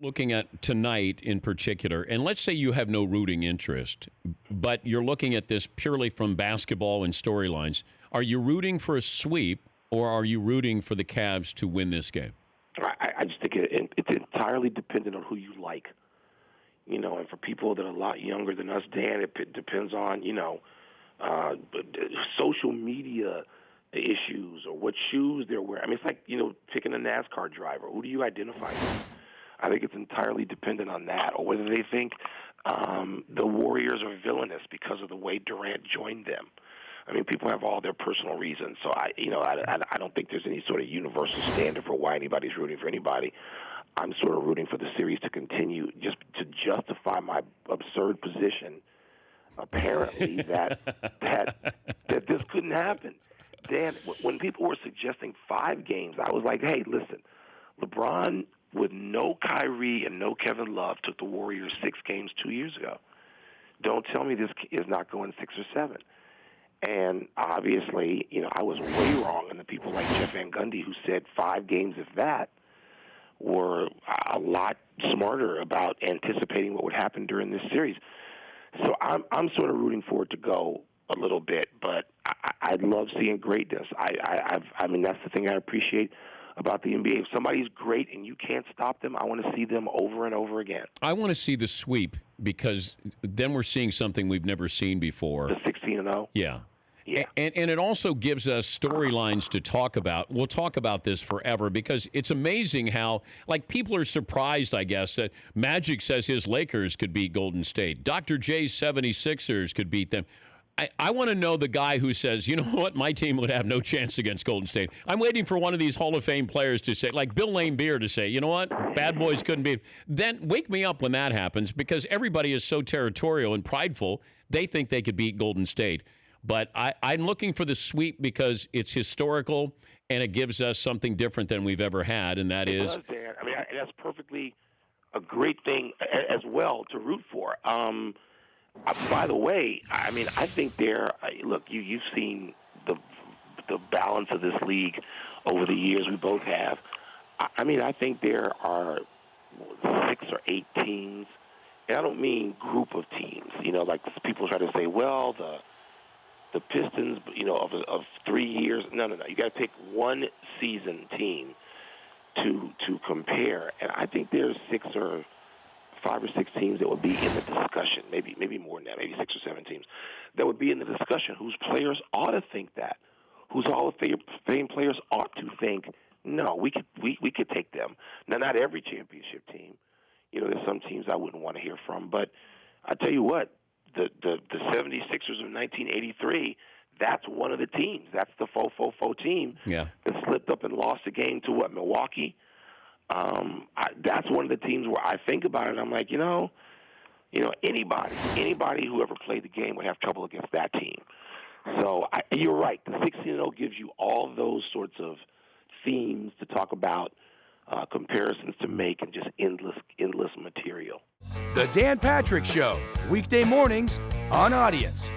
looking at tonight in particular, and let's say you have no rooting interest, but you're looking at this purely from basketball and storylines, are you rooting for a sweep or are you rooting for the Cavs to win this game? I just think it's entirely dependent on who you like. And for people that are a lot younger than us, Dan, it depends on, social media issues or what shoes they're wearing. I mean, it's like, picking a NASCAR driver. Who do you identify with? I think it's entirely dependent on that, or whether they think the Warriors are villainous because of the way Durant joined them. I mean, people have all their personal reasons, so I don't think there's any sort of universal standard for why anybody's rooting for anybody. I'm sort of rooting for the series to continue, just to justify my absurd position. Apparently, that this couldn't happen. Dan, when people were suggesting 5 games, I was like, hey, listen, LeBron with no Kyrie and no Kevin Love took the Warriors 6 games 2 years ago. Don't tell me this is not going 6 or 7. And obviously, I was way wrong, and the people like Jeff Van Gundy who said 5 games, if that, were a lot smarter about anticipating what would happen during this series. So I'm sort of rooting for it to go a little bit, but I love seeing greatness. I mean, that's the thing I appreciate about the NBA. If somebody's great and you can't stop them, I want to see them over and over again. I want to see the sweep because then we're seeing something we've never seen before. The 16-0? Yeah. Yeah. And it also gives us storylines to talk about. We'll talk about this forever because it's amazing how, people are surprised, I guess, that Magic says his Lakers could beat Golden State. Dr. J's 76ers could beat them. I want to know the guy who says, you know what, my team would have no chance against Golden State. I'm waiting for one of these Hall of Fame players to say, like Bill Laimbeer, to say, you know what, bad boys couldn't beat. Then wake me up when that happens because everybody is so territorial and prideful, they think they could beat Golden State. But I'm looking for the sweep because it's historical and it gives us something different than we've ever had, and that is. It does, Dan. I mean, that's perfectly a great thing as well to root for. By the way, I mean, I think look, you've seen the balance of this league over the years. We both have. I mean, I think there are 6 or 8 teams, and I don't mean group of teams. Like people try to say, well, the Pistons, of 3 years. No. You got to pick one season team to compare, and I think there's 5 or 6 teams that would be in the discussion. Maybe more than that. Maybe 6 or 7 teams that would be in the discussion. Whose players ought to think that? Whose Hall of Fame players ought to think, no, we could take them. Now, not every championship team. There's some teams I wouldn't want to hear from, but I tell you what. The 76ers of 1983, that's one of the teams. That's the faux team that slipped up and lost a game to Milwaukee. That's one of the teams where I think about it and I'm like, anybody who ever played the game would have trouble against that team. So you're right. The 16-0 gives you all those sorts of themes to talk about, comparisons to make, and just endless material. The Dan Patrick Show, weekday mornings on Audience.